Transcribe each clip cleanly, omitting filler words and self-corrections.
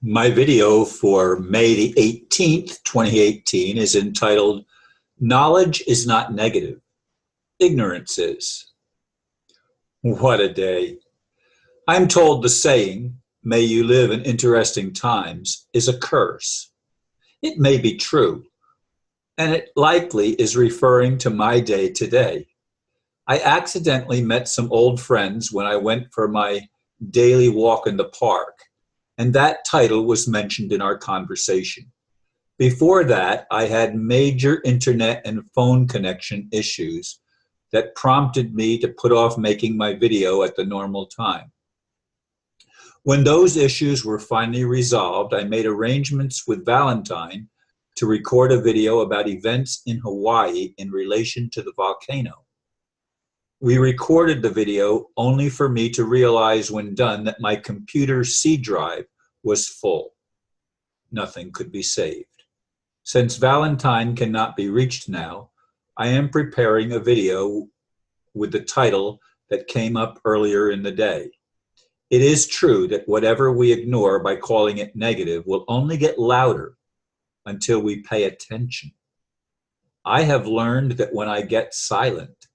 My video for May the 18th, 2018 is entitled, Knowledge is Not Negative, Ignorance Is. What a day. I'm told the saying, may you live in interesting times, is a curse. It may be true, and it likely is referring to my day today. I accidentally met some old friends when I went for my daily walk in the park, and that title was mentioned in our conversation. Before that, I had major internet and phone connection issues that prompted me to put off making my video at the normal time. When those issues were finally resolved, I made arrangements with Valentine to record a video about events in Hawaii in relation to the volcano. We recorded the video only for me to realize when done that my computer's C drive was full. Nothing could be saved. Since Valentine cannot be reached now, I am preparing a video with the title that came up earlier in the day. It is true that whatever we ignore by calling it negative will only get louder until we pay attention. I have learned that when I get silent,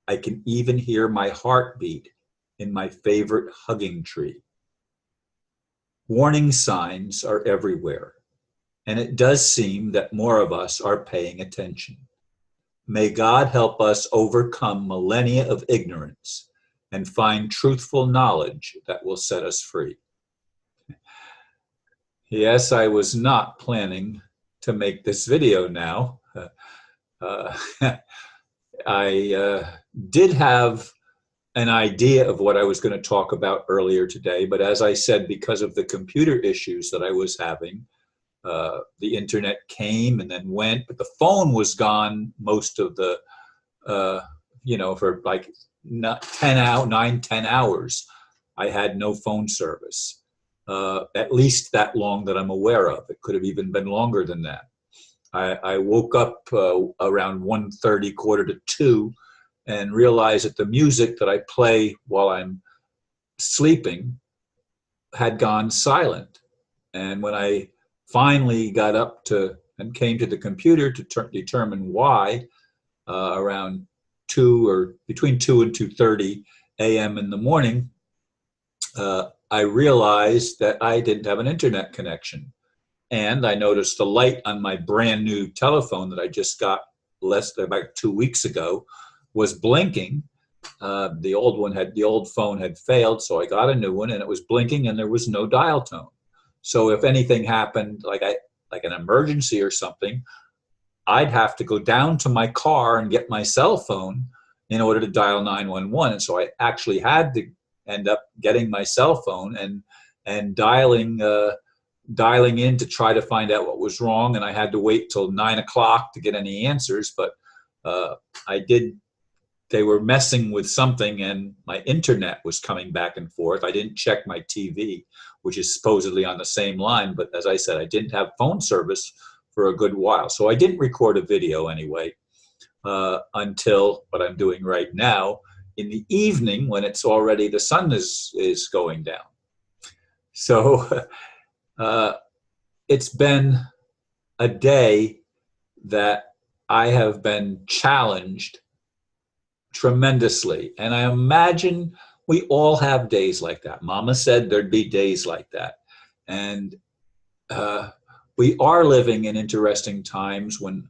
I can even hear my heartbeat in my favorite hugging tree. Warning signs are everywhere, and it does seem that more of us are paying attention. May God help us overcome millennia of ignorance and find truthful knowledge that will set us free. Yes, I was not planning to make this video now. I did have an idea of what I was going to talk about earlier today, but as I said, because of the computer issues that I was having, the internet came and then went, but the phone was gone most of the, for like 10 hours. I had no phone service, at least that long that I'm aware of. It could have even been longer than that. I woke up around 1:30, 1:45, and realized that the music that I play while I'm sleeping had gone silent. And when I finally got up to and came to the computer to determine why, around between 2 and 2:30 a.m. in the morning, I realized that I didn't have an internet connection. And I noticed the light on my brand new telephone that I just got less than about 2 weeks ago was blinking. The old phone had failed, so I got a new one, and it was blinking, and there was no dial tone. So if anything happened, like an emergency or something, I'd have to go down to my car and get my cell phone in order to dial 911. And so I actually had to end up getting my cell phone and dialing in to try to find out what was wrong. And I had to wait till 9 o'clock to get any answers. But they were messing with something, and my internet was coming back and forth. I didn't check my TV, which is supposedly on the same line. But as I said, I didn't have phone service for a good while. So I didn't record a video anyway until what I'm doing right now in the evening when it's already, the sun is going down. So it's been a day that I have been challenged tremendously. And I imagine we all have days like that. Mama said there'd be days like that. And we are living in interesting times when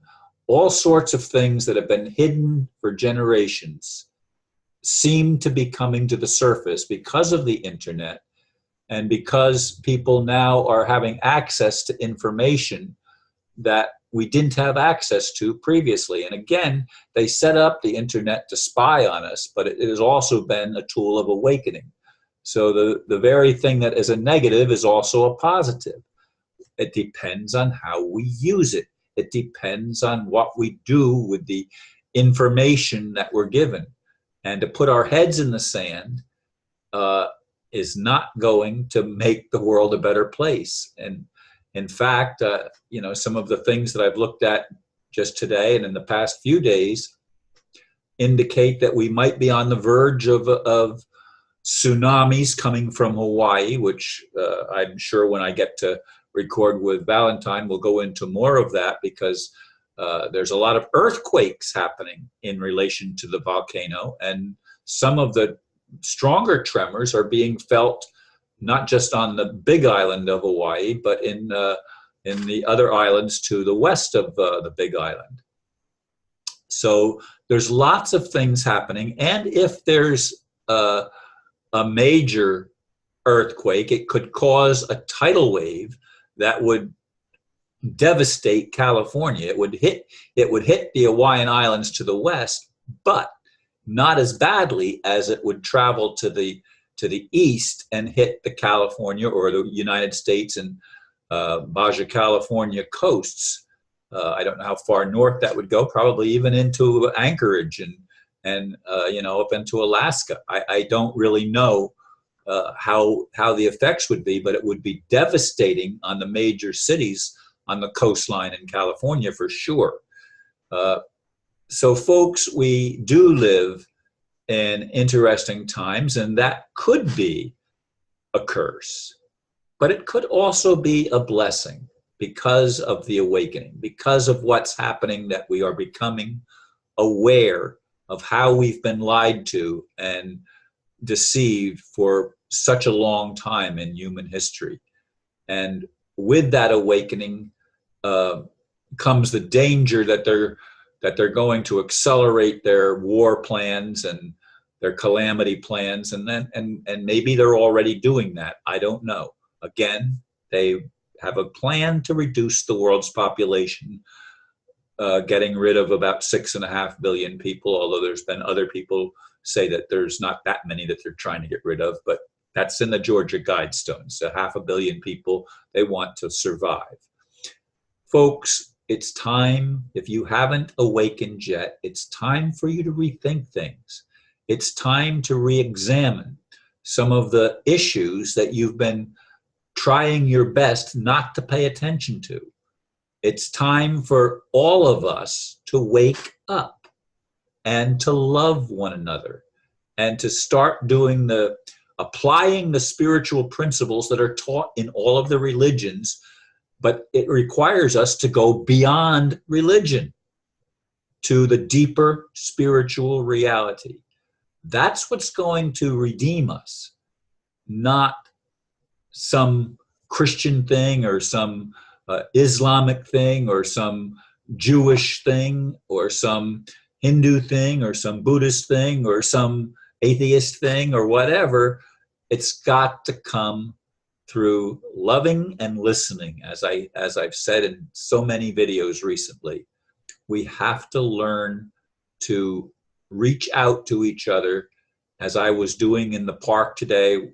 all sorts of things that have been hidden for generations seem to be coming to the surface because of the internet and because people now are having access to information that we didn't have access to previously. And again, they set up the internet to spy on us, but it has also been a tool of awakening. So the very thing that is a negative is also a positive. It depends on how we use it. It depends on what we do with the information that we're given. And to put our heads in the sand is not going to make the world a better place. And in fact, some of the things that I've looked at just today and in the past few days indicate that we might be on the verge of tsunamis coming from Hawaii, which I'm sure when I get to record with Valentine, we'll go into more of that, because there's a lot of earthquakes happening in relation to the volcano, and some of the stronger tremors are being felt not just on the big island of Hawaii, but in the other islands to the west of the big island. So there's lots of things happening, and if there's a major earthquake, it could cause a tidal wave that would devastate California. It would hit the Hawaiian Islands to the west, but not as badly as it would travel to the east and hit the California or the United States and Baja California coasts. I don't know how far north that would go, probably even into Anchorage and up into Alaska. I don't really know how the effects would be, but it would be devastating on the major cities on the coastline in California for sure. So folks, we do live in interesting times, and that could be a curse, but it could also be a blessing because of the awakening, because of what's happening, that we are becoming aware of how we've been lied to and deceived for such a long time in human history. And with that awakening comes the danger that they're going to accelerate their war plans and their calamity plans, and maybe they're already doing that. I don't know. Again, they have a plan to reduce the world's population, getting rid of about 6.5 billion people, although there's been other people say that there's not that many that they're trying to get rid of, but that's in the Georgia Guidestones. So 500 million people they want to survive. Folks, it's time, if you haven't awakened yet, it's time for you to rethink things. It's time to re-examine some of the issues that you've been trying your best not to pay attention to. It's time for all of us to wake up and to love one another and to start applying the spiritual principles that are taught in all of the religions. But it requires us to go beyond religion to the deeper spiritual reality. That's what's going to redeem us, not some Christian thing or some Islamic thing or some Jewish thing or some Hindu thing or some Buddhist thing or some atheist thing or whatever. It's got to come through loving and listening. As I've said in so many videos recently, we have to learn to reach out to each other, as I was doing in the park today,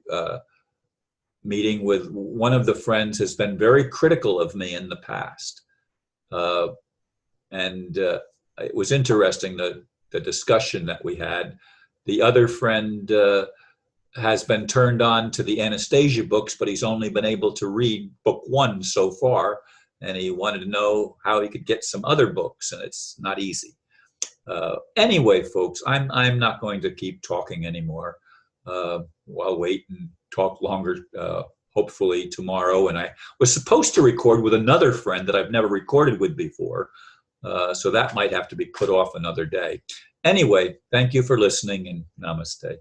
meeting with one of the friends has been very critical of me in the past. And it was interesting, the discussion that we had. The other friend has been turned on to the Anastasia books, but he's only been able to read book 1 so far, and he wanted to know how he could get some other books, and it's not easy. Anyway, folks, I'm not going to keep talking anymore. I'll wait and talk longer, hopefully tomorrow. And I was supposed to record with another friend that I've never recorded with before, so that might have to be put off another day. Anyway, thank you for listening, and namaste.